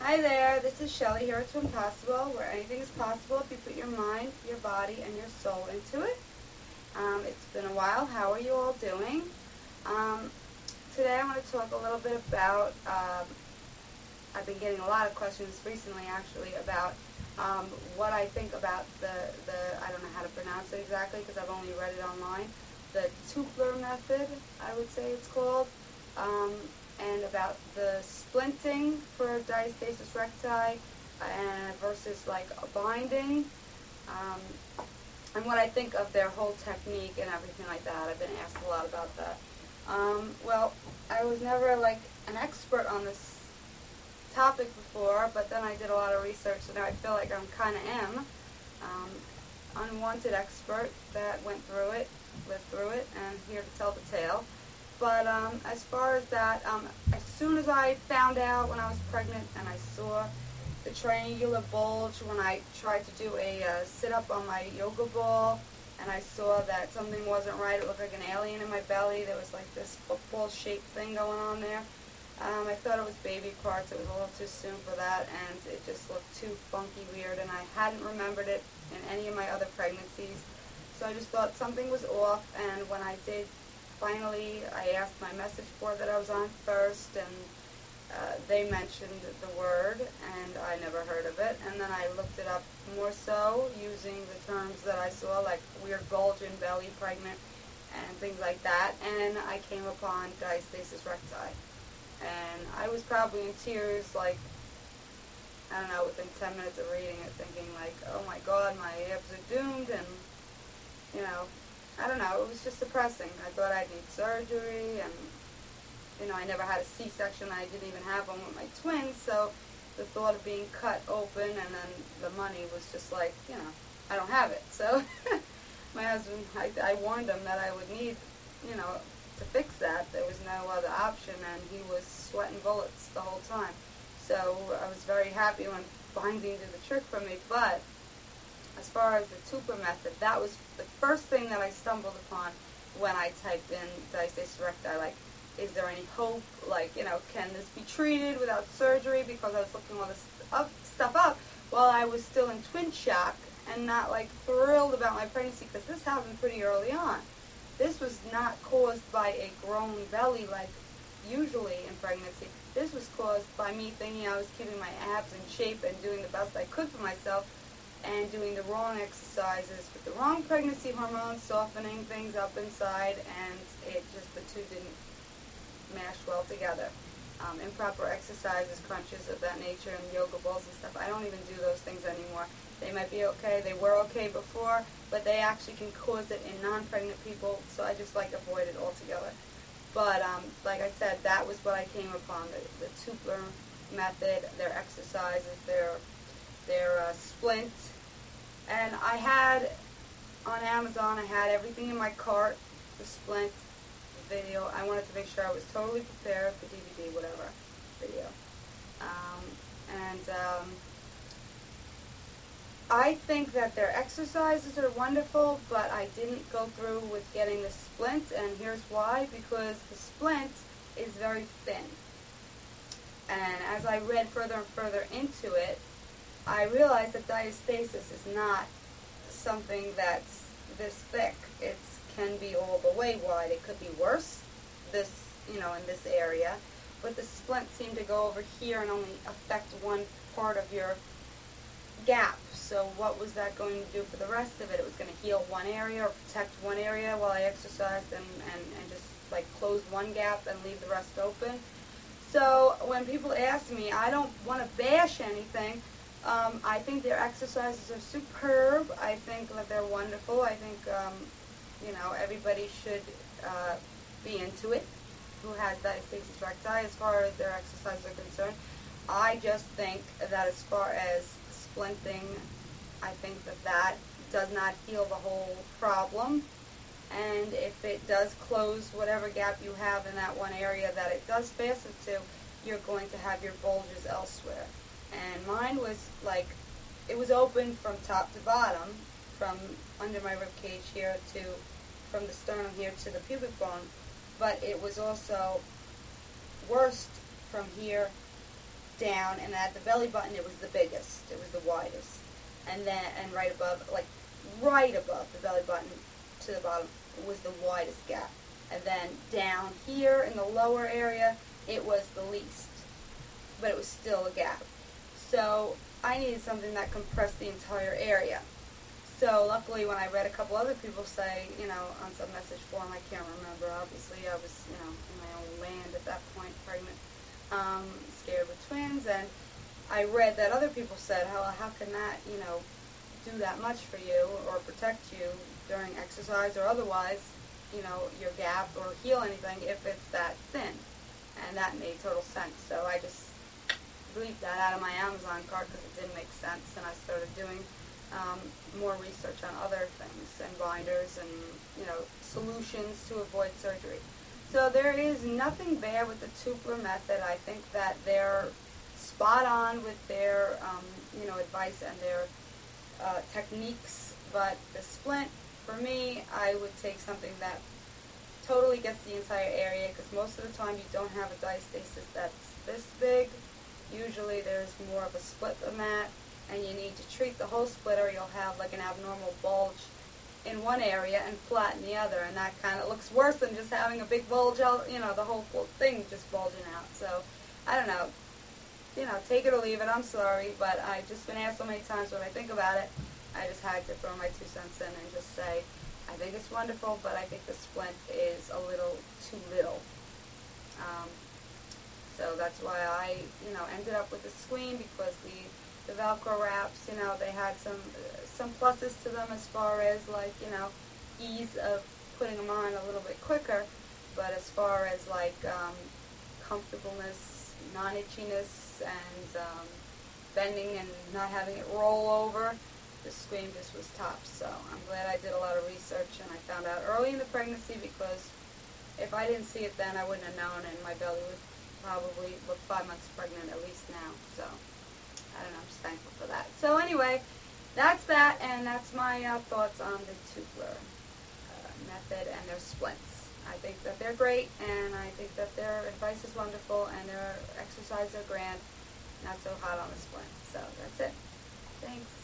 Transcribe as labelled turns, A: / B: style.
A: Hi there, this is Shelly here at Swim Possible, where anything is possible if you put your mind, your body, and your soul into it. It's been a while. How are you all doing? Today I want to talk a little bit about, I've been getting a lot of questions recently actually about what I think about I don't know how to pronounce it exactly because I've only read it online, the Tupler method, I would say it's called. And about the splinting for diastasis recti versus like a binding, and what I think of their whole technique and everything like that. I've been asked a lot about that. Well, I was never like an expert on this topic before, but then I did a lot of research, so now I feel like I'm kind of unwanted expert that went through it, lived through it, and here to tell the tale. But as far as that, as soon as I found out when I was pregnant and I saw the triangular bulge when I tried to do a sit-up on my yoga ball, and I saw that something wasn't right, it looked like an alien in my belly, there was like this football-shaped thing going on there. I thought it was baby parts, it was a little too soon for that, and it just looked too funky weird, and I hadn't remembered it in any of my other pregnancies. So I just thought something was off, and when I did finally, I asked my message board that I was on first, and they mentioned the word, and I never heard of it. And then I looked it up more so using the terms that I saw, like weird bulge in belly, pregnant, and things like that. And I came upon diastasis recti. And I was probably in tears, like, I don't know, within 10 minutes of reading it, thinking like, oh my God, my abs are doomed, and, you know, I don't know, it was just depressing. I thought I'd need surgery, and, you know, I never had a C-section. I didn't even have one with my twins, so the thought of being cut open and then the money was just like, you know, I don't have it. So my husband, I warned him that I would need, you know, to fix that. There was no other option, and he was sweating bullets the whole time. So I was very happy when binding did the trick for me, but as far as the Tupler method, that was the first thing that I stumbled upon when I typed in diastasis recti. Like, is there any hope? Like, you know, can this be treated without surgery? Because I was looking all this stuff up while I was still in twin shock and not, like, thrilled about my pregnancy, because this happened pretty early on. This was not caused by a grown belly like usually in pregnancy. This was caused by me thinking I was keeping my abs in shape and doing the best I could for myself, and doing the wrong exercises with the wrong pregnancy hormones, softening things up inside, and it just, the two didn't mash well together. Improper exercises, crunches of that nature, and yoga balls and stuff, I don't even do those things anymore. They might be okay, they were okay before, but they actually can cause it in non-pregnant people, so I just like avoid it altogether. But like I said, that was what I came upon, the Tupler method, their exercises, their splint, and I had on Amazon, I had everything in my cart, the splint, the video. I wanted to make sure I was totally prepared for DVD, whatever, video. I think that their exercises are wonderful, but I didn't go through with getting the splint, and here's why: because the splint is very thin. And as I read further and further into it, I realized that diastasis is not something that's this thick. It can be all the way wide. It could be worse, this, you know, in this area. But the splint seemed to go over here and only affect one part of your gap. So what was that going to do for the rest of it? It was going to heal one area or protect one area while I exercised and just like close one gap and leave the rest open. So when people ask me, I don't want to bash anything. I think their exercises are superb. I think that they're wonderful. I think, you know, everybody should be into it who has diastasis recti as far as their exercises are concerned. I just think that as far as splinting, I think that that does not heal the whole problem. And if it does close whatever gap you have in that one area that it does fasten to, you're going to have your bulges elsewhere. And mine was like, it was open from top to bottom, from under my rib cage here to, from the sternum here to the pubic bone, but it was also worst from here down, and at the belly button it was the biggest, it was the widest. And then, and right above, like right above the belly button to the bottom was the widest gap. And then down here in the lower area, it was the least, but it was still a gap. So I needed something that compressed the entire area. So luckily, when I read a couple other people say, you know, on some message forum, I can't remember, obviously, I was, you know, in my own land at that point, pregnant, scared with twins, and I read that other people said, how can that, you know, do that much for you or protect you during exercise or otherwise, you know, your gap or heal anything if it's that thin. And that made total sense. So I just bleeped that out of my Amazon cart because it didn't make sense, and I started doing more research on other things and binders and, you know, solutions to avoid surgery. So there is nothing bad with the Tupler method. I think that they're spot on with their, you know, advice and their techniques, but the splint, for me, I would take something that totally gets the entire area, because most of the time you don't have a diastasis that's this big. Usually there's more of a split than that, and you need to treat the whole split or you'll have like an abnormal bulge in one area and flat in the other, and that kind of looks worse than just having a big bulge out, you know, the whole thing just bulging out. So, I don't know. You know, take it or leave it. I'm sorry, but I've just been asked so many times what I think about it. I just had to throw my 2 cents in and just say, I think it's wonderful, but I think the splint is a little too little. So that's why I, you know, ended up with the Squeam, because the Velcro wraps, you know, they had some pluses to them as far as, like, you know, ease of putting them on a little bit quicker, but as far as like comfortableness, non-itchiness, and bending and not having it roll over, the Squeam just was top. So I'm glad I did a lot of research and I found out early in the pregnancy, because if I didn't see it then, I wouldn't have known, and my belly would probably look 5 months pregnant at least now. So I don't know, I'm just thankful for that. So anyway, that's that, and that's my thoughts on the Tupler method and their splints. I think that they're great, and I think that their advice is wonderful, and their exercise are grand, not so hot on the splint. So that's it. Thanks.